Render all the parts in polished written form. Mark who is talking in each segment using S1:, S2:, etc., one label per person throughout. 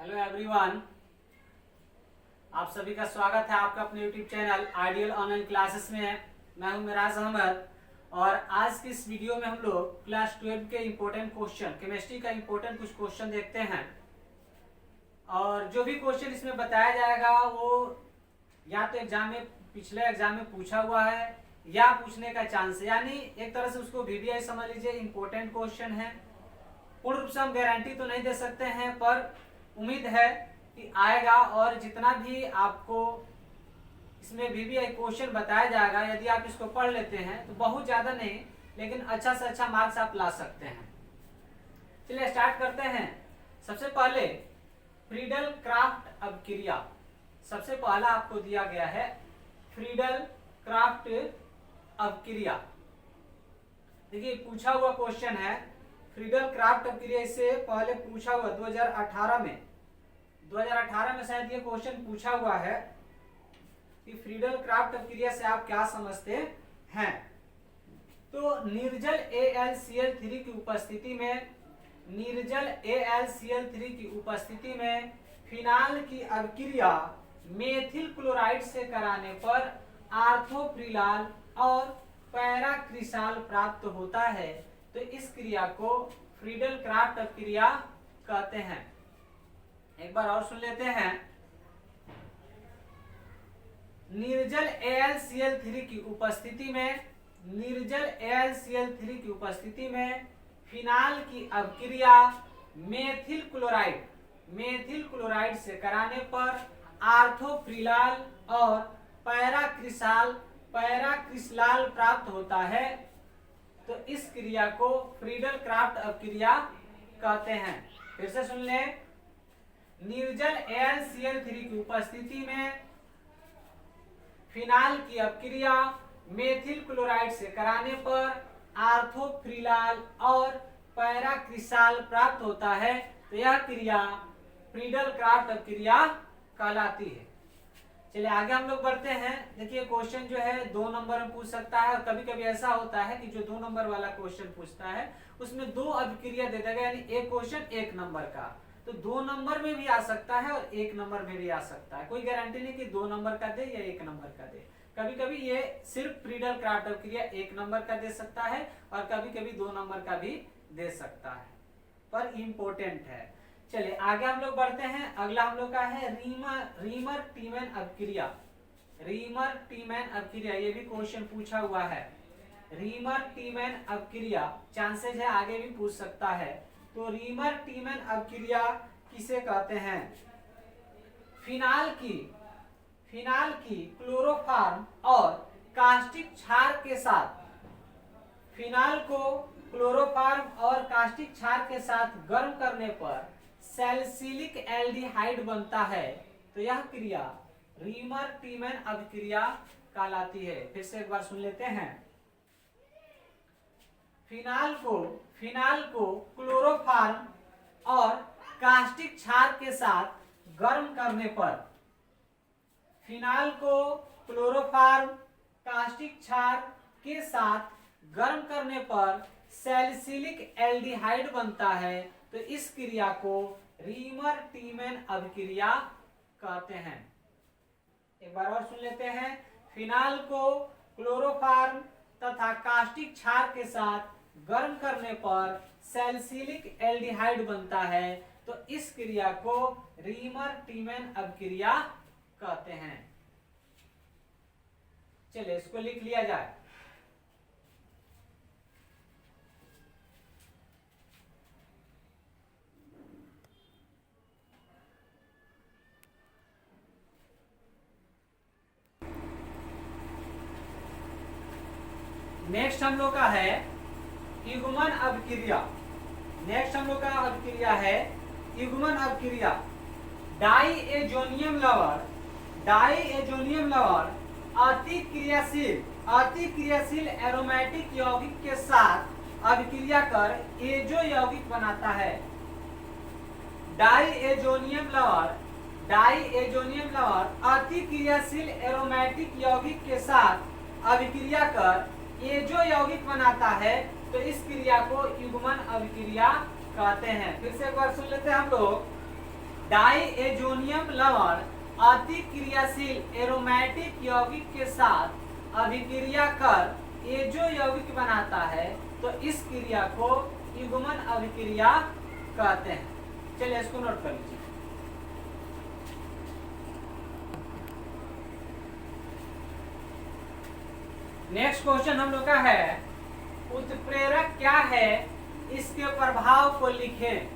S1: Hello everyone, आप सभी का स्वागत है आपका अपने YouTube channel ideal online classes में। मैं हूं मिराज अहमद और आज की इस वीडियो में हम लोग क्लास 12 के इम्पोर्टेंट क्वेश्चन, केमिस्ट्री का इम्पोर्टेंट कुछ क्वेश्चन देखते हैं। और जो भी क्वेश्चन इसमें बताया जाएगा वो या तो एग्जाम में, पिछले एग्जाम में पूछा हुआ है या पूछने का चांस है, यानी एक तरह से उसको वीवीआई समझ लीजिए, इम्पोर्टेंट क्वेश्चन है। पूर्ण रूप से हम गारंटी तो नहीं दे सकते हैं, पर उम्मीद है कि आएगा। और जितना भी आपको इसमें वीवीआई क्वेश्चन बताया जाएगा, यदि आप इसको पढ़ लेते हैं तो बहुत ज़्यादा नहीं, लेकिन अच्छा से अच्छा मार्क्स आप ला सकते हैं। चलिए स्टार्ट करते हैं। सबसे पहले फ्रीडल क्राफ्ट अभिक्रिया, सबसे पहला आपको दिया गया है फ्रीडल क्राफ्ट अभिक्रिया। देखिए पूछा हुआ क्वेश्चन है फ्रीडल क्राफ्ट अभिक्रिया, इससे पहले पूछा हुआ 2018 में शायद ये क्वेश्चन पूछा हुआ है कि फ्रीडल क्राफ्ट अभिक्रिया से आप क्या समझते हैं। तो निर्जल AlCl3 की उपस्थिति में, निर्जल AlCl3 की उपस्थिति में फिनाल की अभिक्रिया मेथिल क्लोराइड से कराने पर आर्थोप्रिलाल और पैराक्रिसाल प्राप्त होता है। तो इस क्रिया को फ्रीडल क्राफ्ट अभिक्रिया कहते हैं। एक बार और सुन लेते हैं। निर्जल AlCl3 की उपस्थिति में, निर्जल AlCl3 की उपस्थिति में फिनाल की अभिक्रिया मेथिल क्लोराइड से कराने पर आर्थोप्रिलाल और पैराक्रिसलाल प्राप्त होता है। तो इस क्रिया को फ्रीडल क्राफ्ट अभिक्रिया कहते हैं। फिर से सुन लें। निर्जल AlCl3 की उपस्थिति में फिनाल की अभिक्रिया मेथिल क्लोराइड से कराने पर आर्थोप्रिलाल और पैराक्रिसाल प्राप्त होता है। तो यह क्रिया फ्रीडल क्राफ्ट अभिक्रिया कहलाती है। चलिए आगे हम लोग बढ़ते हैं। देखिए क्वेश्चन जो है 2 नंबर में पूछ सकता है, और कभी कभी ऐसा होता है कि जो 2 नंबर वाला क्वेश्चन पूछता है उसमें 2 अभिक्रिया दे देगा, यानी एक क्वेश्चन 1 नंबर का। तो 2 नंबर में भी आ सकता है और 1 नंबर में भी आ सकता है। कोई गारंटी नहीं कि 2 नंबर का दे या 1 नंबर का दे। कभी कभी ये सिर्फ फ्रीडल क्राफ्ट अभिक्रिया 1 नंबर का दे सकता है और कभी कभी 2 नंबर का भी दे सकता है, पर इम्पोर्टेंट है। चलिए आगे हम लोग बढ़ते हैं। अगला हम लोग का है रीमर टीमैन अभिक्रिया। रीमर टीमैन अभिक्रिया, ये भी क्वेश्चन पूछा हुआ है। रीमर टीमैन अभिक्रिया चांसेस है आगे भी पूछ सकता है। तो रीमर टीमैन अभिक्रिया किसे कहते हैं? फिनाल की क्लोरोफॉर्म और कास्टिक क्षार के साथ, फिनाल को क्लोरोफॉर्म और कास्टिक क्षार के साथ गर्म करने पर सैलिसिलिक एल्डिहाइड बनता है। तो यह क्रिया रीमर टीमैन अभिक्रिया कहलाती है। फिर से एक बार सुन लेते हैं। फिनाल को क्लोरोफॉर्म और कास्टिक क्षार के साथ गर्म करने पर, फिनाल को क्लोरोफॉर्म कास्टिक क्षार के साथ गर्म करने पर सैलिसिलिक एल्डिहाइड बनता है। तो इस क्रिया को रीमर टीमैन अभिक्रिया कहते हैं। एक बार और सुन लेते हैं। फिनाल को क्लोरोफॉर्म तथा कास्टिक क्षार के साथ गर्म करने पर सैलिसिलिक एल्डिहाइड बनता है। तो इस क्रिया को रीमर टीमैन अभिक्रिया कहते हैं। चलिए इसको लिख लिया जाए। नेक्स्ट हम लोग का है युग्मन अभिक्रिया। नेक्स्ट हम लोग का अभिक्रिया है युग्मन अभिक्रिया। डाईएजोनियम लवर अति क्रियाशील एरोमेटिक यौगिक के साथ अभिक्रिया कर एजो यौगिक बनाता है। डाईएजोनियम लवर अति क्रियाशील एरोमेटिक यौगिक के साथ अभिक्रिया कर एजो यौगिक बनाता है। तो इस क्रिया को युग्मन अभिक्रिया कहते हैं। फिर से एक बार सुन लेते हैं हम लोग। डाइएजोनियम लवण अति क्रियाशील एरोमेटिक यौगिक के साथ अभिक्रिया कर एजो यौगिक बनाता है, तो इस क्रिया को युग्मन अभिक्रिया कहते हैं। चलिए इसको नोट कर लीजिए। नेक्स्ट क्वेश्चन हम लोग का है, उत्प्रेरक क्या है, इसके प्रभाव को लिखें।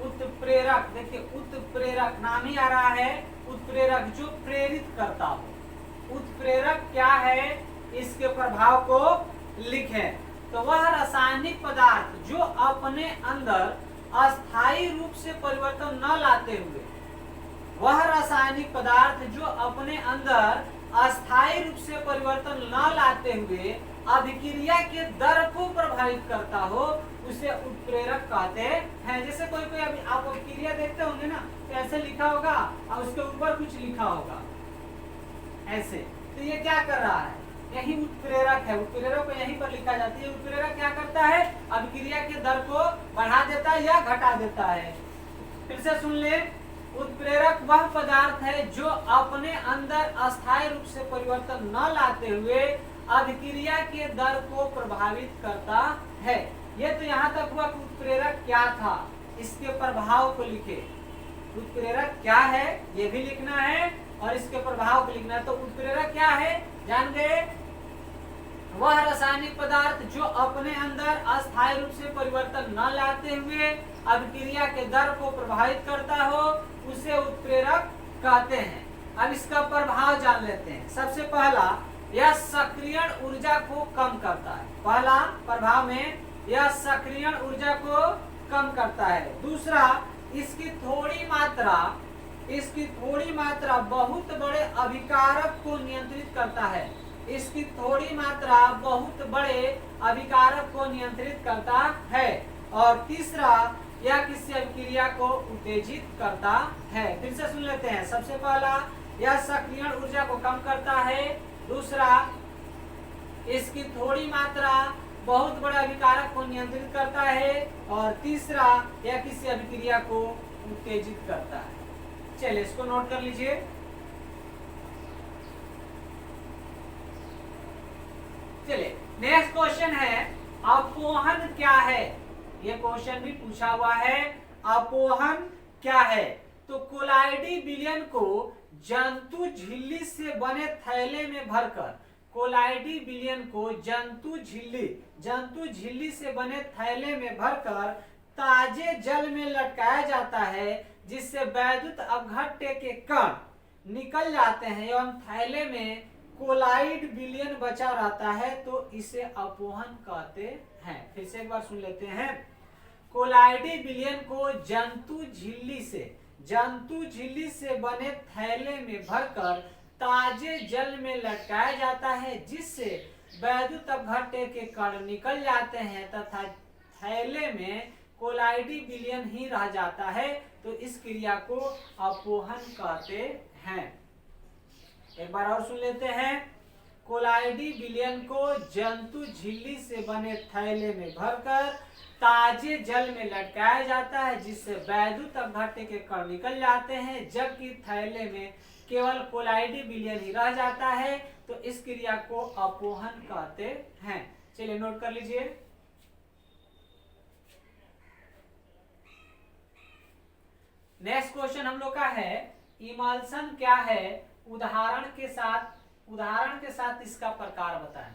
S1: उत्प्रेरक, देखिए उत्प्रेरक नाम ही आ रहा है, उत्प्रेरक जो प्रेरित करता हो। उत्प्रेरक क्या है, इसके प्रभाव को लिखें। तो वह रासायनिक पदार्थ जो अपने अंदर अस्थायी रूप से परिवर्तन न लाते हुए, वह रासायनिक पदार्थ जो अपने अंदर अस्थायी रूप से परिवर्तन न लाते हुए अभिक्रिया के दर को प्रभावित करता हो, उसे उत्प्रेरक कहते हैं। जैसे कोई कोई अभी आप अभिक्रिया देखते होंगे ना, तो ऐसे लिखा होगा और उसके ऊपर कुछ लिखा होगा ऐसे, तो ये क्या कर रहा है, यही उत्प्रेरक है। उत्प्रेरक को यहीं पर लिखा जाता है। उत्प्रेरक क्या करता है, अभिक्रिया के दर को बढ़ा देता है या घटा देता है। फिर से सुन ले, उत्प्रेरक वह पदार्थ है जो अपने अंदर अस्थायी रूप से परिवर्तन न लाते हुए अभिक्रिया के दर को प्रभावित करता है। ये तो यहाँ तक हुआ कि उत्प्रेरक क्या था, इसके प्रभाव को लिखे। उत्प्रेरक क्या है ये भी लिखना है और इसके प्रभाव को लिखना है। तो उत्प्रेरक क्या है जान गए, वह रासायनिक पदार्थ जो अपने अंदर अस्थायी रूप से परिवर्तन न लाते हुए अभिक्रिया के दर को प्रभावित करता हो, उसे उत्प्रेरक कहते हैं। अब इसका प्रभाव जान लेते हैं। सबसे पहला, यह सक्रियण ऊर्जा को कम करता है। पहला प्रभाव में यह सक्रियण ऊर्जा को कम करता है। दूसरा, इसकी थोड़ी मात्रा बहुत बड़े अभिकारक को नियंत्रित करता है। इसकी थोड़ी मात्रा बहुत बड़े अभिकारक को नियंत्रित करता है। और तीसरा, यह किसी अभिक्रिया को उत्तेजित करता है। फिर से सुन लेते हैं। सबसे पहला, यह सक्रियण ऊर्जा को कम करता है। दूसरा, इसकी थोड़ी मात्रा बहुत बड़े अभिकारक को नियंत्रित करता है। और तीसरा, यह किसी अभिक्रिया को उत्तेजित करता है। चलिए इसको नोट कर लीजिए। चलिए नेक्स्ट क्वेश्चन है, अपोहन क्या है। ये क्वेश्चन भी पूछा हुआ है, अपोहन क्या है। तो कोलाइडी विलयन को जंतु झिल्ली से बने थैले में भरकर, कोलाइडी विलयन को जंतु झिल्ली से बने थैले में भरकर ताजे जल में लटकाया जाता है, जिससे वैद्युत अपघट्य के कण निकल जाते हैं एवं थैले में कोलाइड विलयन बचा रहता है, तो इसे अपोहन कहते हैं। फिर से एक बार सुन लेते हैं। कोलाइडी विलयन को जंतु झिल्ली से बने थैले में भरकर ताजे जल में लटकाया जाता है, जिससे वैद्युत अपघट्य के कण निकल जाते हैं तथा थैले में कोलाइडी विलयन ही रह जाता है, तो इस क्रिया को अपोहन कहते हैं। एक बार और सुन लेते हैं। कोलाइडी विलयन को जंतु झिल्ली से बने थैले में भरकर ताजे जल में लटकाया जाता है, जिससे वैद्युत अपघट्य के कण निकल जाते हैं, जबकि थैले में केवल कोलाइडी विलयन ही रह जाता है, तो इस क्रिया को अपोहन कहते हैं। चलिए नोट कर लीजिए। नेक्स्ट क्वेश्चन हम लोग का है, इमल्सन क्या है, उदाहरण के साथ इसका प्रकार बताएं।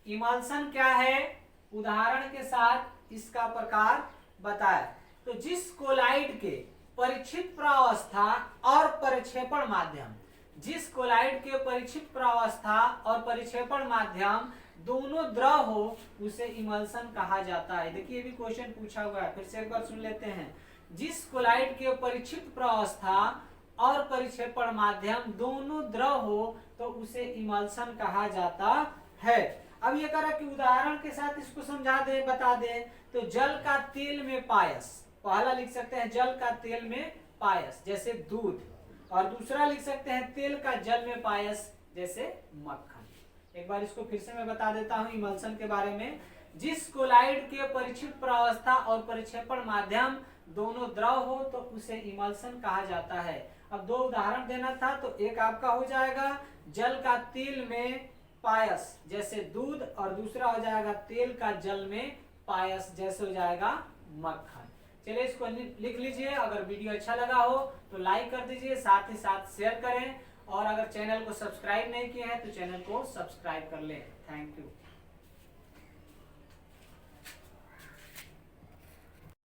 S1: इमल्सन क्या है, उदाहरण के साथ इसका प्रकार बताएं। तो जिस कोलाइड के परिक्षित प्रावस्था और परिक्षेपण माध्यम, जिस कोलाइड के परिक्षित प्रावस्था और परिक्षेपण माध्यम दोनों द्रव हो, उसे इमल्सन कहा जाता है। देखिए ये भी क्वेश्चन पूछा हुआ है, फिर से एक बार सुन लेते हैं। जिस कोलाइड के परिक्षित प्रावस्था और परिक्षेपण माध्यम दोनों द्रव हो, तो उसे इमल्सन कहा जाता है। अब ये करा कि उदाहरण के साथ इसको समझा दे, बता दे। तो जल का तेल में पायस, पहला लिख सकते हैं जल का तेल में पायस जैसे दूध, और दूसरा लिख सकते हैं तेल का जल में पायस जैसे मक्खन। एक बार इसको फिर से मैं बता देता हूं इमल्सन के बारे में। जिस कोलाइड के परिक्षित प्रावस्था और परिक्षेपण माध्यम दोनों द्रव हो तो उसे इमल्सन कहा जाता है। अब दो उदाहरण देना था, तो एक आपका हो जाएगा जल का तेल में पायस जैसे दूध, और दूसरा हो जाएगा तेल का जल में पायस जैसे हो जाएगा मक्खन। चलिए इसको लिख लीजिए। अगर वीडियो अच्छा लगा हो तो लाइक कर दीजिए, साथ ही साथ शेयर करें, और अगर चैनल को सब्सक्राइब नहीं किया है तो चैनल को सब्सक्राइब कर लें। Thank you.